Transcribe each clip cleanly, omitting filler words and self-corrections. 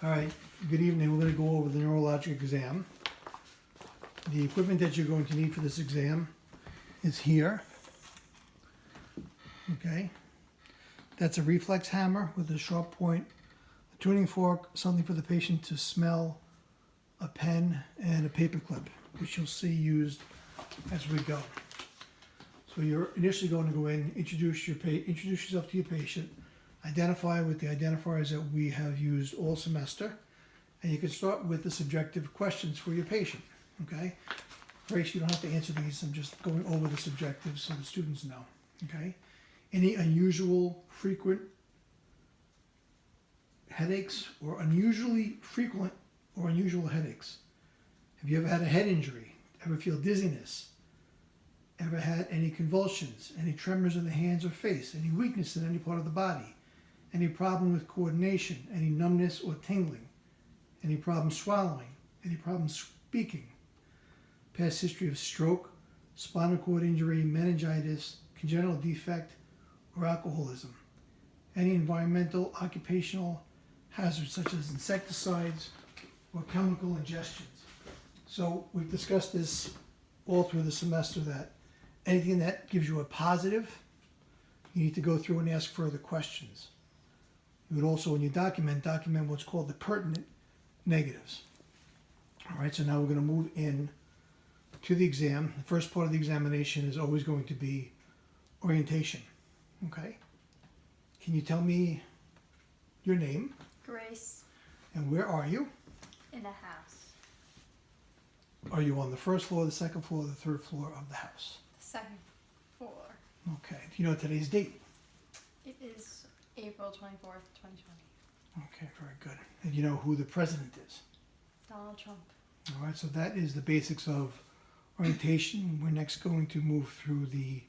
All right, good evening. We're going to go over the neurologic exam. The equipment that you're going to need for this exam is here. Okay, that's a reflex hammer with a sharp point, a tuning fork, something for the patient to smell, a pen, and a paper clip, which you'll see used as we go. So you're initially going to go in, introduce yourself to your patient, identify with the identifiers that we have used all semester, and you can start with the subjective questions for your patient. Okay, Grace, you don't have to answer these. I'm just going over the subjectives so the students know. Okay, any unusual, frequent headaches, or unusually frequent or unusual headaches? Have you ever had a head injury? Ever feel dizziness? Ever had any convulsions? Any tremors in the hands or face? Any weakness in any part of the body? Any problem with coordination? Any numbness or tingling? Any problem swallowing? Any problem speaking? Past history of stroke, spinal cord injury, meningitis, congenital defect, or alcoholism? Any environmental, occupational hazards such as insecticides or chemical ingestions? So we've discussed this all through the semester that anything that gives you a positive, you need to go through and ask further questions. You would also, when you document what's called the pertinent negatives. All right, so now we're going to move in to the exam. The first part of the examination is always going to be orientation. Okay? Can you tell me your name? Grace. And where are you? In a house. Are you on the first floor, the second floor, the third floor of the house? The second floor. Okay. Do you know today's date? It is April 24th, 2020. Okay, very good. And you know who the president is? Donald Trump. All right, so that is the basics of orientation. We're next going to move through the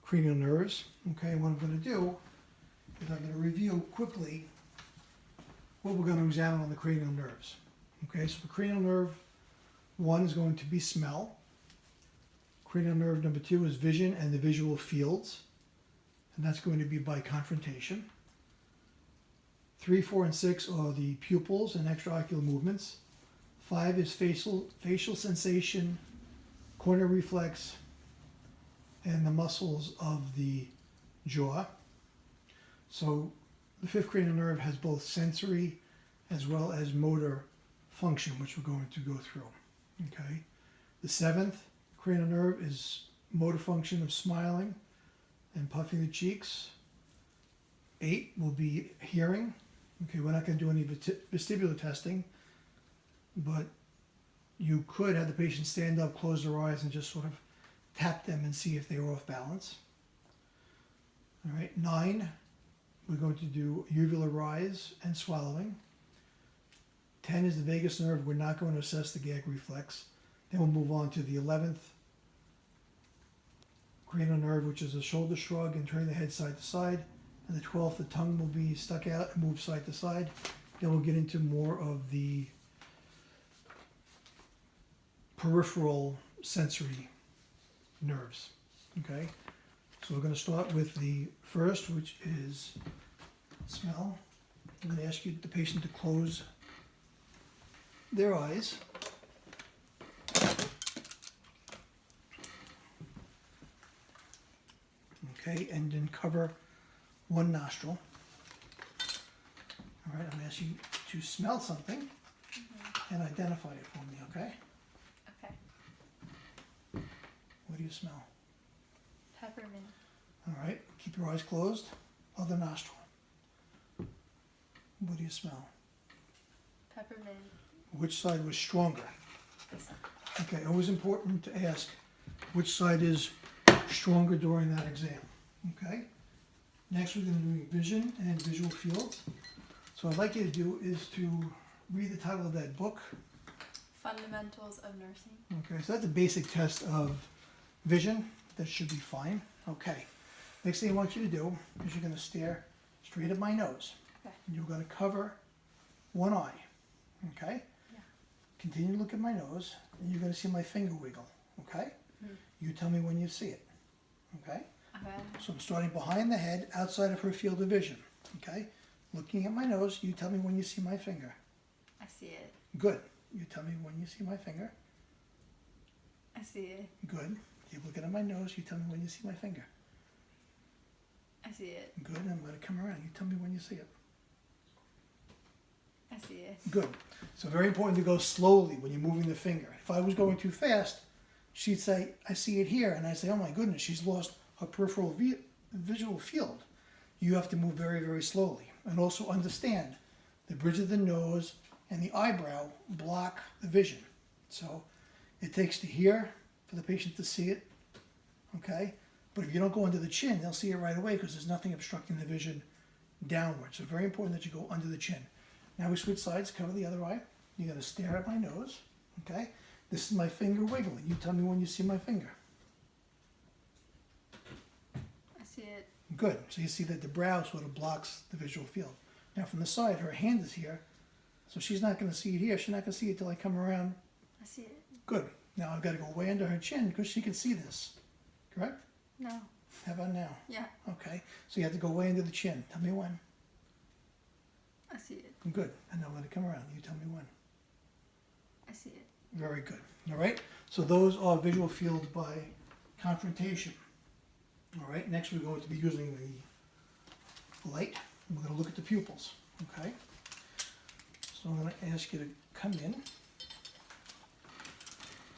cranial nerves. Okay, what I'm going to do is I'm going to review quickly what we're going to examine on the cranial nerves. Okay, so the cranial nerve 1 is going to be smell. Cranial nerve number 2 is vision and the visual fields, and that's going to be by confrontation. 3, 4, and 6 are the pupils and extraocular movements. 5 is facial sensation, corneal reflex, and the muscles of the jaw. So the 5th cranial nerve has both sensory as well as motor function, which we're going to go through. Okay. The 7th cranial nerve is motor function of smiling and puffing the cheeks. 8 will be hearing. Okay, we're not going to do any vestibular testing, but you could have the patient stand up, close their eyes, and just sort of tap them and see if they were off balance. All right, 9, we're going to do uvular rise and swallowing. 10 is the vagus nerve. We're not going to assess the gag reflex. Then we'll move on to the 11th cranial nerve, which is a shoulder shrug and turning the head side to side. And the 12th, the tongue will be stuck out and move side to side. Then we'll get into more of the peripheral sensory nerves. Okay, so we're going to start with the first, which is smell. I'm going to ask the patient to close their eyes. Okay, and then cover one nostril. All right, I'm going to ask you to smell something and identify it for me, okay? Okay. What do you smell? Peppermint. All right, keep your eyes closed. Other nostril. What do you smell? Peppermint. Which side was stronger? This one. Okay, always important to ask which side is stronger during that exam. Okay? Next, we're going to do vision and visual fields. So what I'd like you to do is to read the title of that book. Fundamentals of Nursing. Okay, so that's a basic test of vision. That should be fine. Okay. Next thing I want you to do is you're going to stare straight at my nose. Okay. And you're going to cover one eye. Okay? Yeah. Continue to look at my nose, and you're going to see my finger wiggle. Okay? Mm-hmm. You tell me when you see it. Okay? Okay. So I'm starting behind the head, outside of her field of vision. Okay? Looking at my nose, you tell me when you see my finger. see it. Good. You tell me when you see my finger. I see it. Good. Keep looking at my nose. You tell me when you see my finger. I see it. Good. I'm going to come around. You tell me when you see it. I see it. Good. So very important to go slowly when you're moving the finger. If I was going too fast, she'd say, I see it here. And I'd say, oh my goodness, she's lost her peripheral visual field. You have to move very, very slowly. And also understand the bridge of the nose and the eyebrow block the vision. So it takes to here for the patient to see it, okay? But if you don't go under the chin, they'll see it right away because there's nothing obstructing the vision downward. So very important that you go under the chin. Now we switch sides, cover the other eye. You're going to stare at my nose, okay? This is my finger wiggling. You tell me when you see my finger. I see it. Good. So you see that the brow sort of blocks the visual field. Now from the side, her hand is here, so she's not going to see it here. She's not going to see it till I come around. I see it. Good. Now I've got to go way under her chin because she can see this. Correct? No. How about now? Yeah. Okay. So you have to go way under the chin. Tell me when. I see it. Good. And now I'm going to come around. You tell me when. I see it. Very good. All right. So those are visual fields by confrontation. All right. Next we're going to be using the light. We're going to look at the pupils. Okay. So I'm going to ask you to come in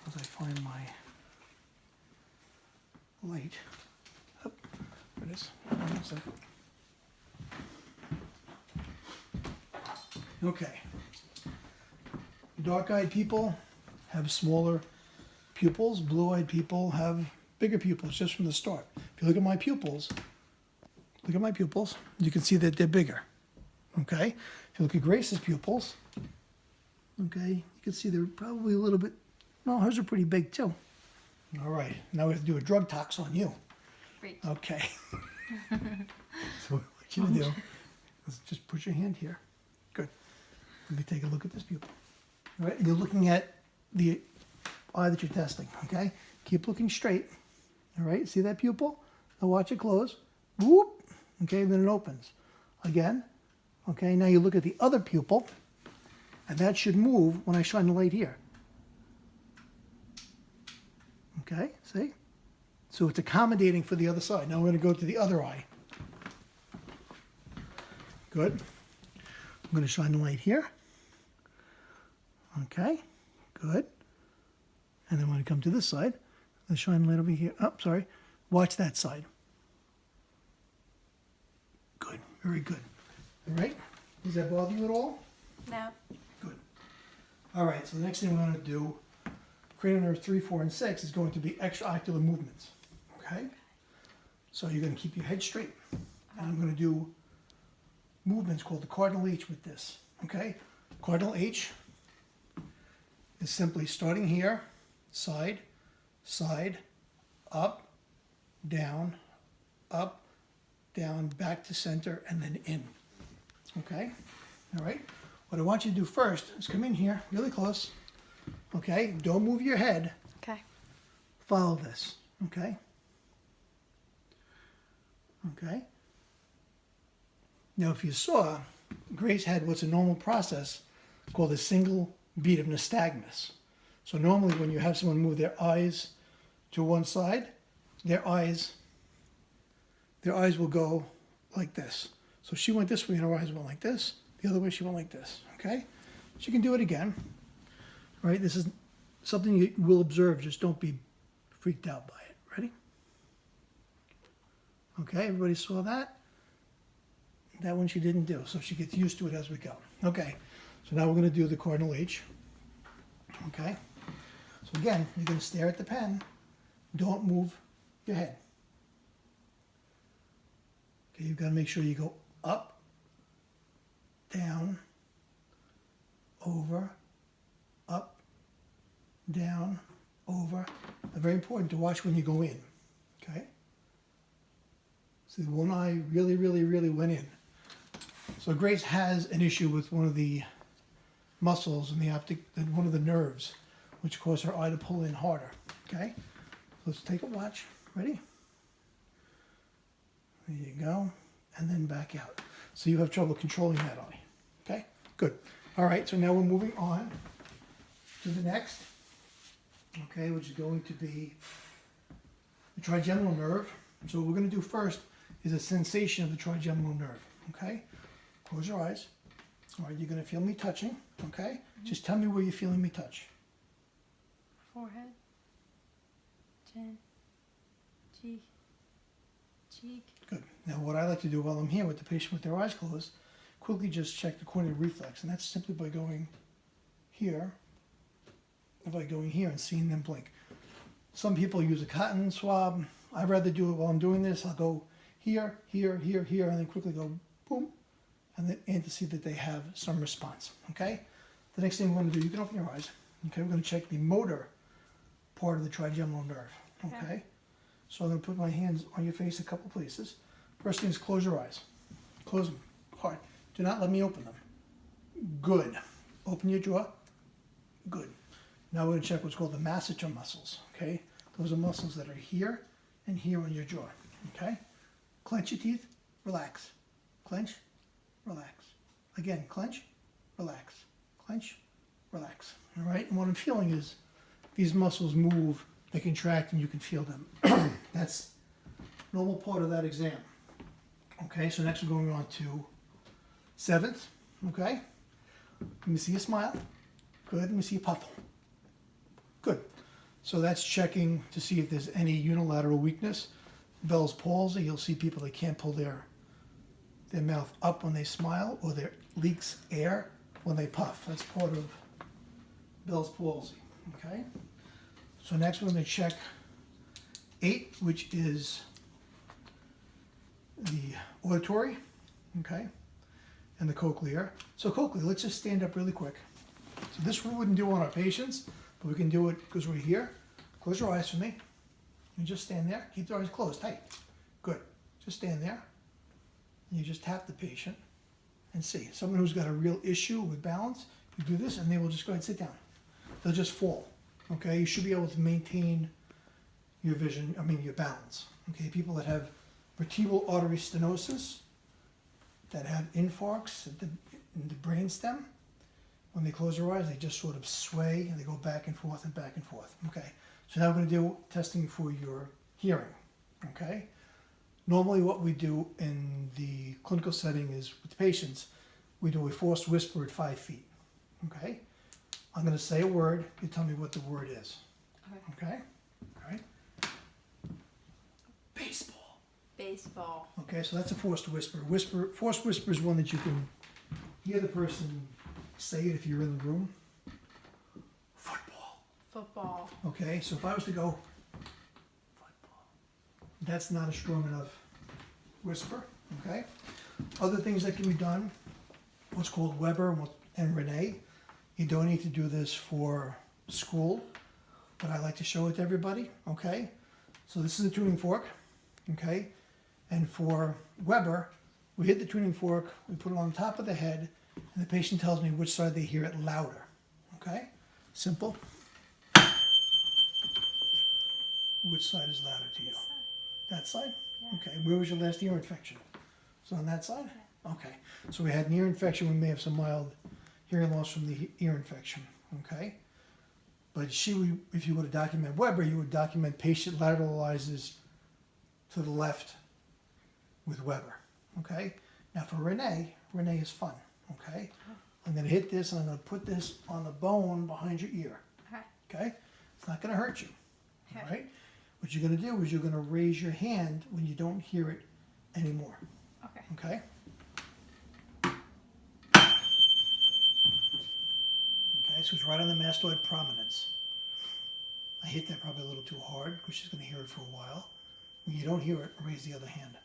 as I find my light. Oh, there it is. One second. Okay. Dark-eyed people have smaller pupils. Blue-eyed people have bigger pupils just from the start. If you look at my pupils, you can see that they're bigger. Okay? If you look at Grace's pupils, okay, you can see they're probably a little bit, no, hers are pretty big too. All right, now we have to do a drug tox on you. Great. Okay. So what I want you to do is just put your hand here. Good. Let me take a look at this pupil. All right, and you're looking at the eye that you're testing, okay? Keep looking straight. All right, see that pupil? Now watch it close. Whoop. Okay, then it opens. Again. Okay, now you look at the other pupil, and that should move when I shine the light here. Okay, see? So it's accommodating for the other side. Now we're going to go to the other eye. Good. I'm going to shine the light here. Okay, good. And then when I come to this side, I'm going to shine the light over here. Oh, sorry. Watch that side. Good, very good. All right, does that bother you at all? No. Good. All right, so the next thing we're going to do, cranial nerve 3, 4, and 6 is going to be extraocular movements. Okay? So you're going to keep your head straight. And I'm going to do movements called the cardinal H with this. Okay? Cardinal H is simply starting here, side, side, up, down, back to center, and then in. Okay? All right? What I want you to do first is come in here really close. Okay? Don't move your head. Okay. Follow this. Okay? Okay? Now, if you saw, Grace had what's a normal process called a single beat of nystagmus. So normally when you have someone move their eyes to one side, their eyes will go like this. So she went this way and her eyes went like this. The other way she went like this. Okay? She can do it again. All right? This is something you will observe. Just don't be freaked out by it. Ready? Okay, everybody saw that? That one she didn't do, so she gets used to it as we go. Okay, so now we're going to do the cardinal H. Okay, so again, you're going to stare at the pen. Don't move your head. Okay, you've got to make sure you go up, down, over, up, down, over. And very important to watch when you go in. Okay? So the one eye really, really, really went in. So Grace has an issue with one of the muscles in the optic, one of the nerves, which cause her eye to pull in harder. Okay? Let's take a watch. Ready? There you go. And then back out. So you have trouble controlling that eye. Okay? Good. All right, so now we're moving on to the next, okay, which is going to be the trigeminal nerve. So what we're going to do first is a sensation of the trigeminal nerve, okay? Close your eyes. All right, you're going to feel me touching, okay? Just tell me where you're feeling me touch. Forehead, chin, cheek, Good. Now what I like to do while I'm here with the patient with their eyes closed, quickly just check the corneal reflex, and that's simply by going here, and by going here and seeing them blink. Some people use a cotton swab. I'd rather do it while I'm doing this. I'll go here, here, here, here, and then quickly go boom, and to see that they have some response, okay? The next thing we're going to do, you can open your eyes, okay? We're going to check the motor part of the trigeminal nerve, okay? So I'm going to put my hands on your face a couple places. First thing is close your eyes. Close them hard. Do not let me open them. Good. Open your jaw. Good. Now we're going to check what's called the masseter muscles, okay? Those are muscles that are here and here on your jaw, okay? Clench your teeth. Relax. Clench. Relax. Again, clench. Relax. Clench. Relax. All right? And what I'm feeling is these muscles move, they contract, and you can feel them. That's normal part of that exam. Okay, so next we're going on to 7th. Okay, let me see you smile. Good. Let me see you puffle. Good. So that's checking to see if there's any unilateral weakness. Bell's palsy, you'll see people that can't pull their mouth up when they smile, or there leaks air when they puff. That's part of Bell's palsy. Okay. So next we're going to check 8, which is the auditory, okay, and the cochlear. So cochlear, let's just stand up really quick. So this we wouldn't do on our patients, but we can do it because we're here. Close your eyes for me. And just stand there. Keep your eyes closed, tight. Good. Just stand there. And you just tap the patient and see. Someone who's got a real issue with balance, you do this and they will just go ahead and sit down. They'll just fall. Okay, you should be able to maintain your vision, your balance. Okay, people that have vertebral artery stenosis, that have infarcts in the brainstem, when they close their eyes, they just sort of sway and they go back and forth and back and forth. Okay, so now we're going to do testing for your hearing. Okay, normally what we do in the clinical setting is with patients, we do a forced whisper at 5 feet. Okay. I'm going to say a word. You tell me what the word is. Okay? All right? Baseball. Baseball. Okay, so that's a forced whisper. Forced whisper is one that you can hear the person say it if you're in the room. Football. Football. Okay, so if I was to go, football, that's not a strong enough whisper. Okay? Other things that can be done, what's called Weber and Renee. You don't need to do this for school, but I like to show it to everybody, okay? So this is a tuning fork, okay? And for Weber, we hit the tuning fork, we put it on top of the head, and the patient tells me which side they hear it louder, okay? Simple. Which side is louder to you? That side? Yeah. Okay, where was your last ear infection? So on that side? Yeah. Okay, so we had an ear infection, we may have some mild hearing loss from the ear infection, okay? But if you were to document Weber, you would document patient lateralizes to the left with Weber, okay? Now for Renee is fun, okay? I'm going to hit this and I'm going to put this on the bone behind your ear, okay? It's not going to hurt you, all right? What you're going to do is you're going to raise your hand when you don't hear it anymore, okay? Okay, so it's right on the mastoid prominence. I hit that probably a little too hard because she's going to hear it for a while. When you don't hear it, raise the other hand.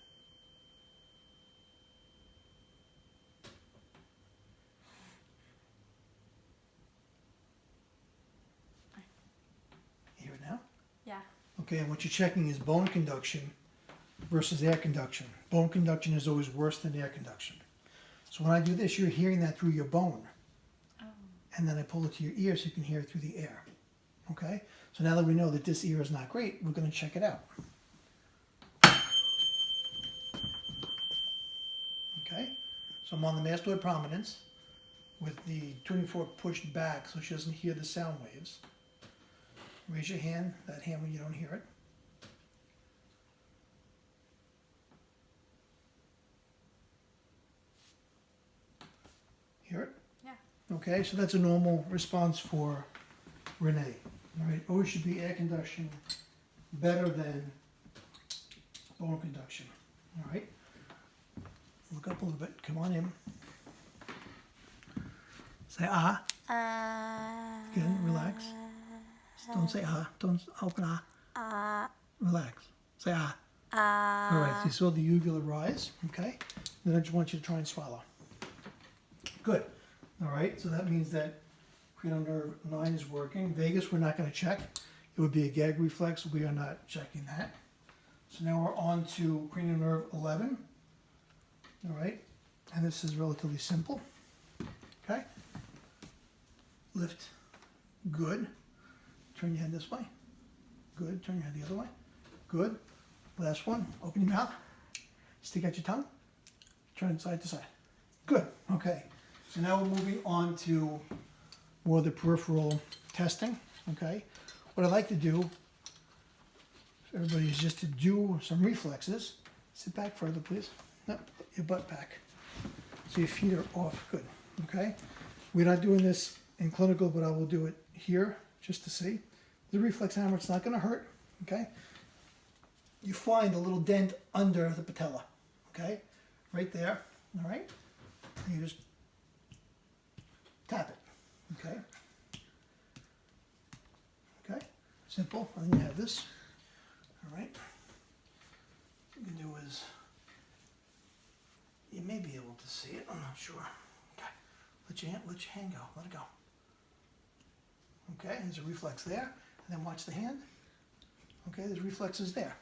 You hear it now? Yeah. Okay, and what you're checking is bone conduction versus air conduction. Bone conduction is always worse than air conduction. So when I do this, you're hearing that through your bone. And then I pull it to your ear so you can hear it through the air. Okay? So now that we know that this ear is not great, we're going to check it out. Okay? So I'm on the mastoid prominence. with the tuning fork pushed back so she doesn't hear the sound waves. Raise your hand, that hand when you don't hear it. Hear it? Yeah. Okay, so that's a normal response for Renee. All right, always should be air conduction better than bone conduction. All right, look up a little bit. Come on in. Say ah. Again, relax. Don't say ah. Don't open ah. Relax. Say ah. All right, so you saw the uvula rise. Okay, then I just want you to try and swallow. Good. All right, so that means that cranial nerve 9 is working. Vagus, we're not going to check. It would be a gag reflex. We are not checking that. So now we're on to cranial nerve 11. All right, and this is relatively simple. Okay. Lift. Good. Turn your head this way. Good. Turn your head the other way. Good. Last one. Open your mouth. Stick out your tongue. Turn it side to side. Good. Okay. So now we're moving on to more of the peripheral testing. Okay. What I like to do, everybody, is just to do some reflexes. Sit back further, please. No, put your butt back. So your feet are off. Good. Okay. We're not doing this in clinical, but I will do it here just to see. The reflex hammer, it's not going to hurt. Okay. You find a little dent under the patella. Okay. Right there. All right. And you just tap it. Okay. Okay. Simple. And then you have this. All right. What you can do is, you may be able to see it. I'm not sure. Okay. Let your hand go. Let it go. Okay. There's a reflex there. And then watch the hand. Okay. There's reflexes there.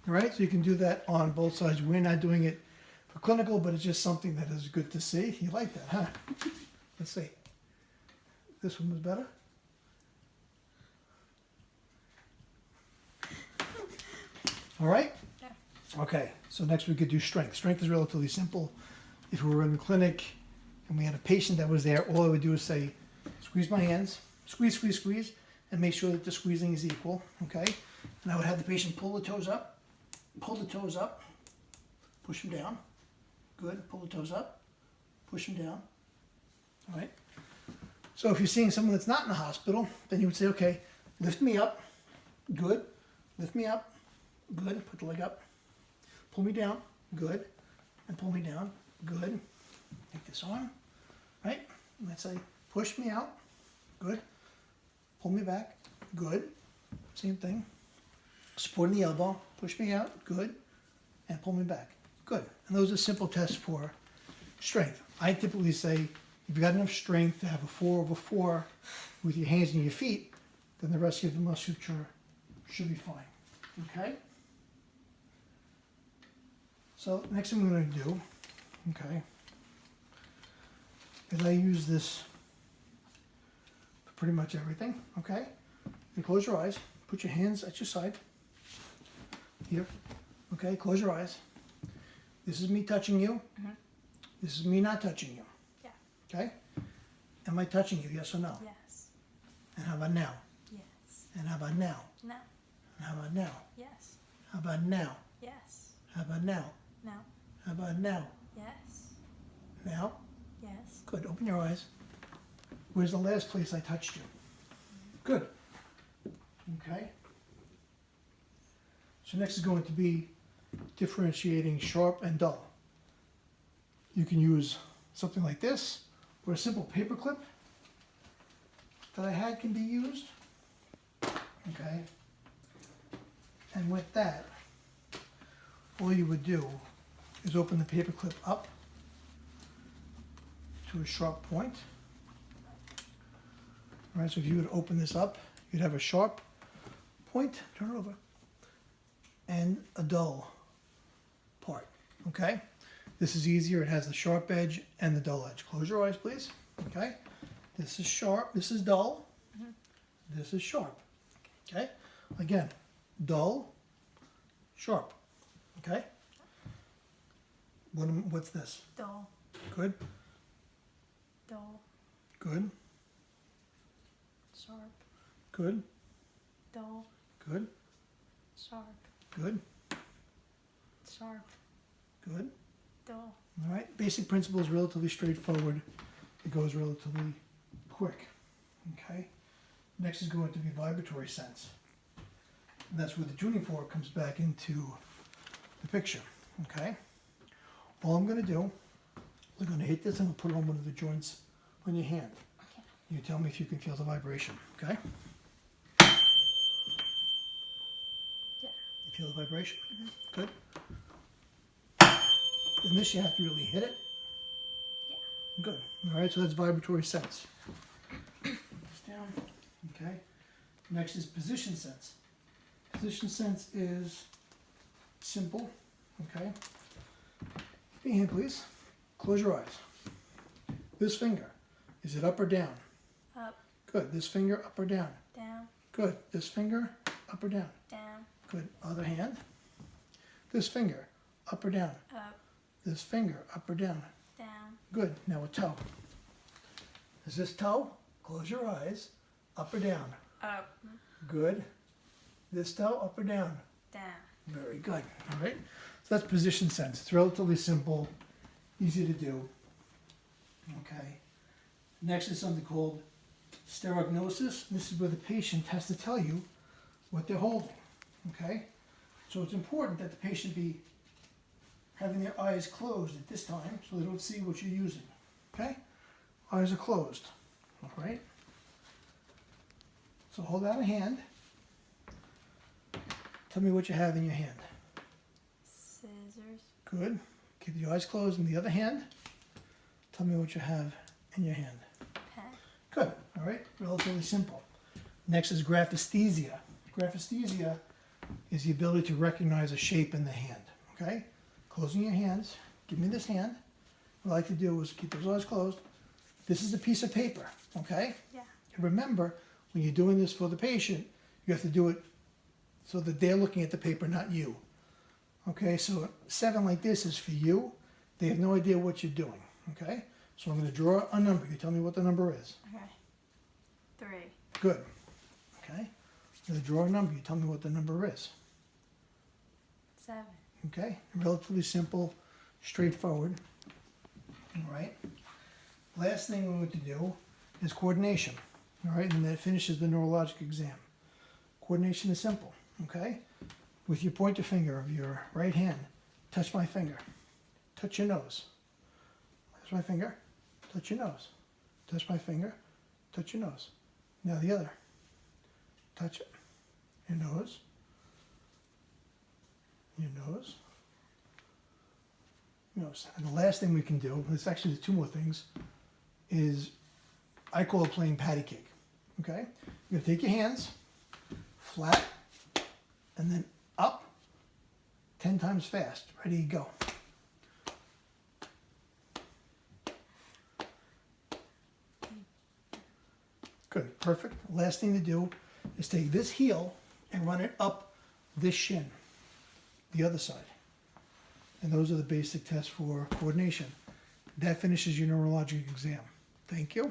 All right. So you can do that on both sides. We're not doing it for clinical, but it's just something that is good to see. You like that, huh? Let's see. This one was better. All right? Yeah. Okay, so next we could do strength. Strength is relatively simple. If we were in the clinic and we had a patient that was there, all I would do is say, squeeze my hands, squeeze, squeeze, squeeze, and make sure that the squeezing is equal, okay? And I would have the patient pull the toes up, push them down. Good, pull the toes up, push them down. All right? So if you're seeing someone that's not in the hospital, then you would say, okay, lift me up, good, lift me up, good, put the leg up, pull me down, good, and pull me down, good. Take this arm, right? And let's say, push me out, good, pull me back, good, same thing. Supporting the elbow, push me out, good, and pull me back, good. And those are simple tests for strength. I typically say, if you've got enough strength to have a 4/4 with your hands and your feet, then the rest of the musculature should be fine. Okay? So next thing we're going to do, okay, is I use this for pretty much everything. Okay? You close your eyes, put your hands at your side. Here. Okay, close your eyes. This is me touching you. Mm-hmm. This is me not touching you. Yeah. Okay? Am I touching you, yes or no? Yes. And how about now? Yes. And how about now? No. And how about now? Yes. How about now? Yes. How about now? No. How about now? Yes. Now? Yes. Good. Open your eyes. Where's the last place I touched you? Good. Okay. So next is going to be differentiating sharp and dull. You can use something like this, or a simple paper clip that I had can be used. Okay. And with that, all you would do is open the paper clip up to a sharp point. All right, so if you would open this up, you'd have a sharp point, turn it over, and a dull part, okay? This is easier, it has the sharp edge and the dull edge. Close your eyes, please, okay? This is sharp, this is dull, this is sharp, okay? Again, dull, sharp, okay? What's this? Dull. Good? Dull. Good. Sharp. Good. Dull. Good. Sharp. Good. Sharp. Good. Dull. All right. Basic principle is relatively straightforward. It goes relatively quick. Okay. Next is going to be vibratory sense. And that's where the tuning fork comes back into the picture. Okay. All I'm going to do, we're going to hit this and I'll put it on one of the joints on your hand. Okay. You tell me if you can feel the vibration. Okay. Yeah. You feel the vibration? Mhm. Good. In this, you have to really hit it. Yeah. Good. All right, so that's vibratory sense. This down. Okay. Next is position sense. Position sense is simple. Okay. Give me a hand, please. Close your eyes. This finger, is it up or down? Up. Good. This finger, up or down? Down. Good. This finger, up or down? Down. Good. Other hand. This finger, up or down? Up. This finger, up or down? Down. Good. Now a toe. Is this toe? Close your eyes. Up or down? Up. Good. This toe, up or down? Down. Very good. All right. So that's position sense. It's relatively simple, easy to do. Okay. Next is something called stereognosis. This is where the patient has to tell you what they're holding. Okay. So it's important that the patient be having their eyes closed at this time so they don't see what you're using. Okay? Eyes are closed. All right? So hold out a hand. Tell me what you have in your hand. Scissors. Good. Keep your eyes closed in the other hand. Tell me what you have in your hand. Pen. Good. All right? Relatively simple. Next is graphesthesia. Graphesthesia is the ability to recognize a shape in the hand. Okay? Closing your hands. Give me this hand. What I like to do is keep those eyes closed. This is a piece of paper. Okay? Yeah. And remember, when you're doing this for the patient, you have to do it so that they're looking at the paper, not you. Okay, so 7 like this is for you. They have no idea what you're doing. Okay? So I'm going to draw a number. You tell me what the number is. Okay. 3. Good. Okay? I'm going to draw a number. You tell me what the number is. 7. Okay? Relatively simple, straightforward. All right? Last thing we want to do is coordination. All right? And that finishes the neurologic exam. Coordination is simple. Okay? With your pointer finger of your right hand, touch my finger. Touch your nose. Touch my finger. Touch your nose. Touch my finger. Touch your nose. Now the other. Touch it. Your nose. Your nose. Nose. And the last thing we can do, there's actually 2 more things, is I call it playing patty cake. Okay? You're going to take your hands, flat, and then up 10 times fast. Ready, go. Good, perfect. Last thing to do is take this heel and run it up this shin, the other side. And those are the basic tests for coordination. That finishes your neurologic exam. Thank you.